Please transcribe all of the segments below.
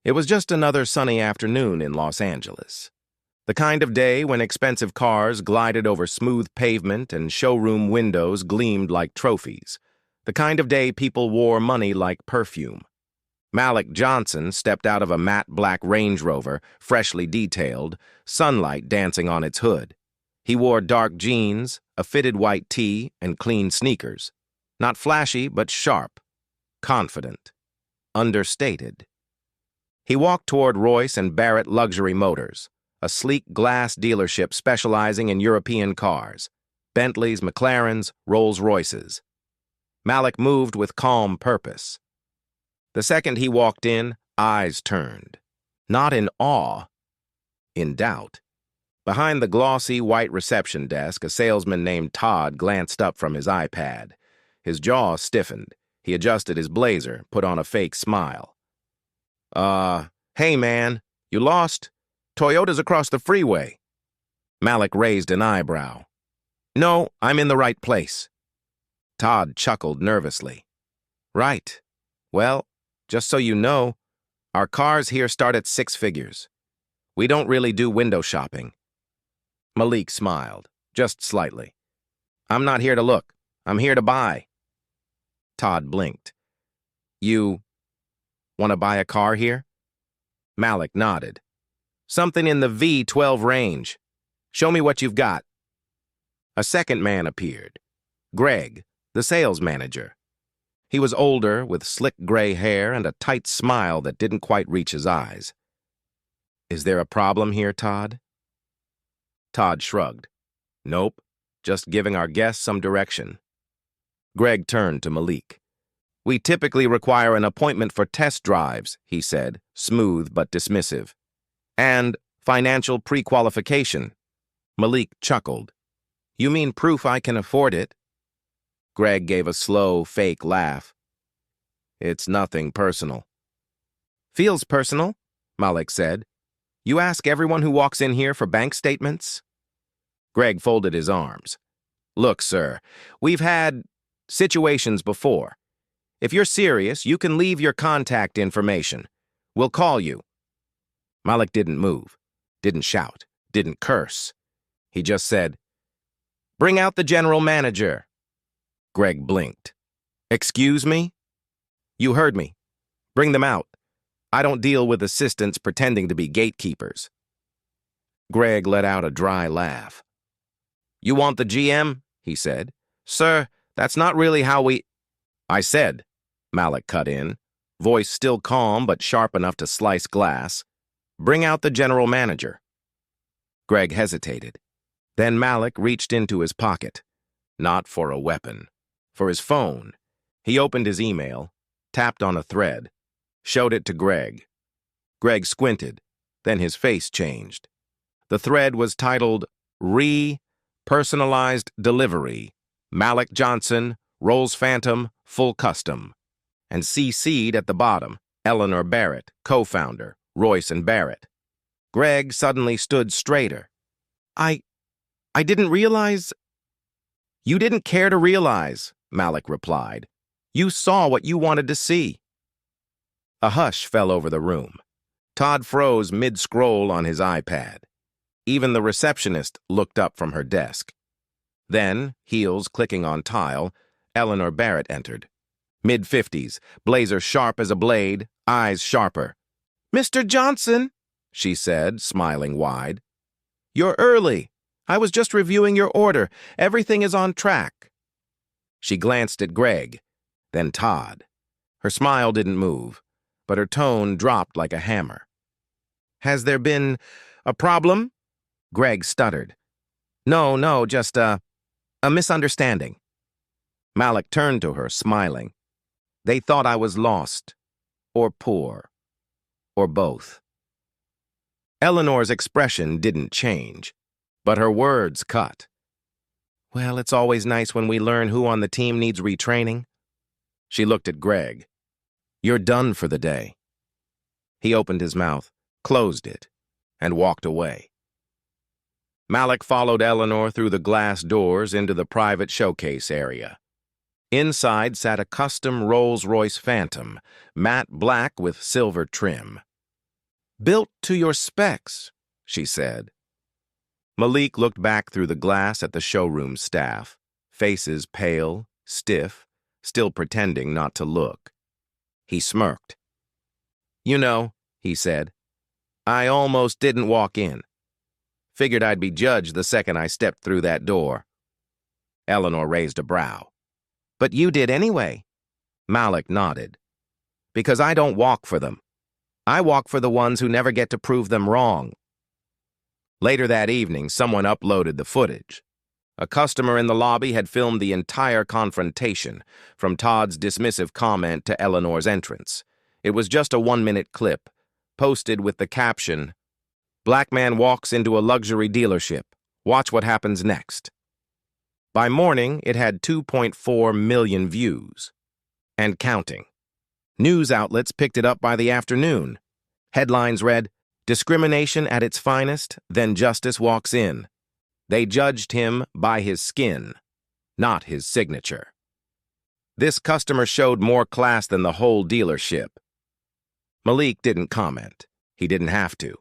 It was just another sunny afternoon in Los Angeles. The kind of day when expensive cars glided over smooth pavement and showroom windows gleamed like trophies. The kind of day people wore money like perfume. Malik Johnson stepped out of a matte black Range Rover, freshly detailed, sunlight dancing on its hood. He wore dark jeans, a fitted white tee, and clean sneakers. Not flashy, but sharp, confident, understated. He walked toward Royce and Barrett Luxury Motors, a sleek glass dealership specializing in European cars, Bentleys, McLarens, Rolls-Royces. Malik moved with calm purpose. The second he walked in, eyes turned. Not in awe, in doubt. Behind the glossy white reception desk, a salesman named Todd glanced up from his iPad. His jaw stiffened. He adjusted his blazer, put on a fake smile. Hey man, you lost? Toyota's across the freeway. Malik raised an eyebrow. No, I'm in the right place. Todd chuckled nervously. Right. Well, just so you know, our cars here start at 6 figures. We don't really do window shopping. Malik smiled, just slightly. I'm not here to look. I'm here to buy. Todd blinked. You want to buy a car here? Malik nodded. Something in the V12 range. Show me what you've got. A second man appeared. Greg, the sales manager. He was older, with slick gray hair and a tight smile that didn't quite reach his eyes. Is there a problem here, Todd? Todd shrugged. Nope, just giving our guests some direction. Greg turned to Malik. We typically require an appointment for test drives, he said, smooth but dismissive. And financial pre-qualification. Malik chuckled. You mean proof I can afford it? Greg gave a slow, fake laugh. It's nothing personal. Feels personal, Malik said. You ask everyone who walks in here for bank statements? Greg folded his arms. Look, sir, we've had situations before. If you're serious, you can leave your contact information. We'll call you. Malik didn't move, didn't shout, didn't curse. He just said, Bring out the general manager. Greg blinked. Excuse me? You heard me. Bring them out. I don't deal with assistants pretending to be gatekeepers. Greg let out a dry laugh. You want the GM? He said. Sir, that's not really how we... I said, Malik cut in, voice still calm but sharp enough to slice glass. Bring out the general manager. Greg hesitated. Then Malik reached into his pocket. Not for a weapon. For his phone. He opened his email, tapped on a thread, showed it to Greg. Greg squinted, then his face changed. The thread was titled Personalized Delivery, Malik Johnson, Rolls Phantom, Full Custom, and CC'd at the bottom, Eleanor Barrett, co-founder, Royce and Barrett. Greg suddenly stood straighter. I didn't realize... You didn't care to realize, Malik replied. You saw what you wanted to see. A hush fell over the room. Todd froze mid-scroll on his iPad. Even the receptionist looked up from her desk. Then, heels clicking on tile, Eleanor Barrett entered. Mid-50s, blazer sharp as a blade, eyes sharper. Mr. Johnson, she said, smiling wide. You're early. I was just reviewing your order. Everything is on track. She glanced at Greg, then Todd. Her smile didn't move, but her tone dropped like a hammer. Has there been a problem? Greg stuttered. No, just a misunderstanding. Malik turned to her, smiling. They thought I was lost, or poor, or both. Eleanor's expression didn't change, but her words cut. Well, it's always nice when we learn who on the team needs retraining. She looked at Greg. You're done for the day. He opened his mouth, closed it, and walked away. Malik followed Eleanor through the glass doors into the private showcase area. Inside sat a custom Rolls-Royce Phantom, matte black with silver trim. Built to your specs, she said. Malik looked back through the glass at the showroom staff, faces pale, stiff, still pretending not to look. He smirked. You know, he said, I almost didn't walk in. Figured I'd be judged the second I stepped through that door. Eleanor raised a brow. But you did anyway. Malik nodded. Because I don't walk for them. I walk for the ones who never get to prove them wrong. Later that evening, someone uploaded the footage. A customer in the lobby had filmed the entire confrontation, from Todd's dismissive comment to Eleanor's entrance. It was just a 1-minute clip, posted with the caption, "Black man walks into a luxury dealership. Watch what happens next." By morning, it had 2.4 million views. And counting. News outlets picked it up by the afternoon. Headlines read, "Discrimination at its finest, then justice walks in. They judged him by his skin, not his signature." This customer showed more class than the whole dealership. Malik didn't comment. He didn't have to.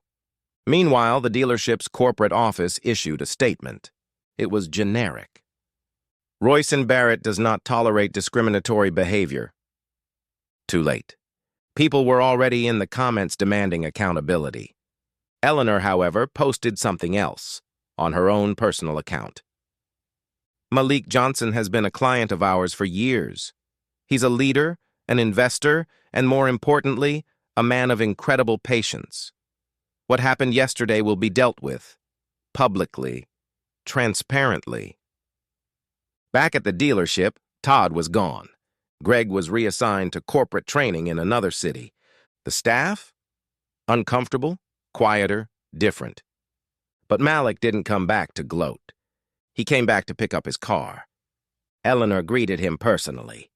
Meanwhile, the dealership's corporate office issued a statement. It was generic. Royce and Barrett does not tolerate discriminatory behavior. Too late. People were already in the comments demanding accountability. Eleanor, however, posted something else on her own personal account. Malik Johnson has been a client of ours for years. He's a leader, an investor, and more importantly, a man of incredible patience. What happened yesterday will be dealt with, publicly, transparently. Back at the dealership, Todd was gone. Greg was reassigned to corporate training in another city. The staff? Uncomfortable, quieter, different. But Malik didn't come back to gloat. He came back to pick up his car. Eleanor greeted him personally.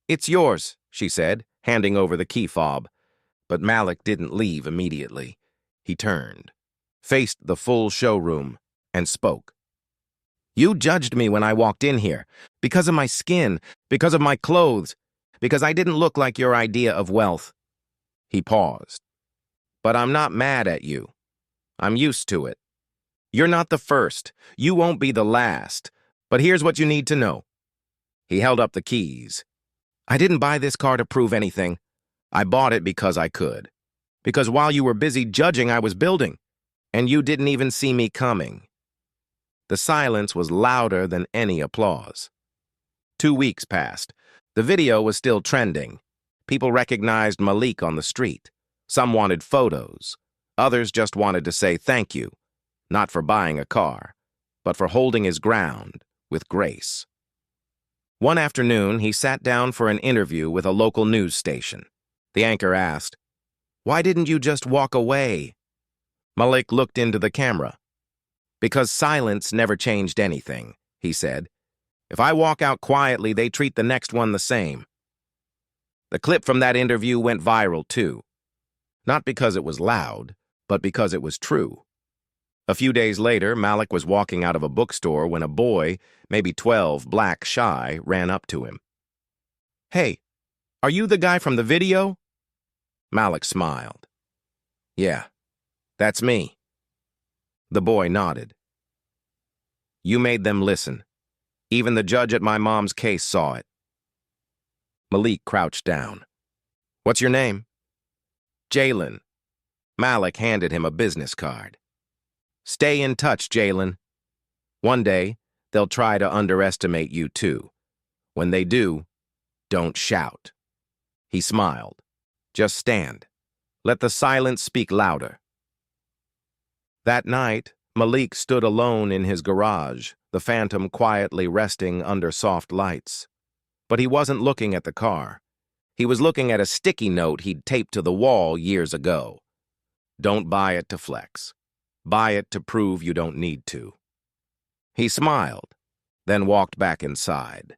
"It's yours," she said, handing over the key fob. But Malik didn't leave immediately. He turned, faced the full showroom, and spoke. "You judged me when I walked in here, because of my skin, because of my clothes, because I didn't look like your idea of wealth." He paused. "But I'm not mad at you. I'm used to it. You're not the first. You won't be the last. But here's what you need to know." He held up the keys. "I didn't buy this car to prove anything. I bought it because I could. Because while you were busy judging, I was building. And you didn't even see me coming." The silence was louder than any applause. 2 weeks passed. The video was still trending. People recognized Malik on the street. Some wanted photos. Others just wanted to say thank you, not for buying a car, but for holding his ground with grace. One afternoon, he sat down for an interview with a local news station. The anchor asked, "Why didn't you just walk away?" Malik looked into the camera. "Because silence never changed anything," he said. "If I walk out quietly, they treat the next one the same." The clip from that interview went viral, too. Not because it was loud, but because it was true. A few days later, Malik was walking out of a bookstore when a boy, maybe 12, black, shy, ran up to him. "Hey, are you the guy from the video?" Malik smiled. "Yeah, that's me." The boy nodded. "You made them listen. Even the judge at my mom's case saw it." Malik crouched down. "What's your name?" "Jalen." Malik handed him a business card. "Stay in touch, Jalen. One day, they'll try to underestimate you too. When they do, don't shout." He smiled. "Just stand. Let the silence speak louder." That night, Malik stood alone in his garage, the Phantom quietly resting under soft lights. But he wasn't looking at the car. He was looking at a sticky note he'd taped to the wall years ago. "Don't buy it to flex. Buy it to prove you don't need to." He smiled, then walked back inside.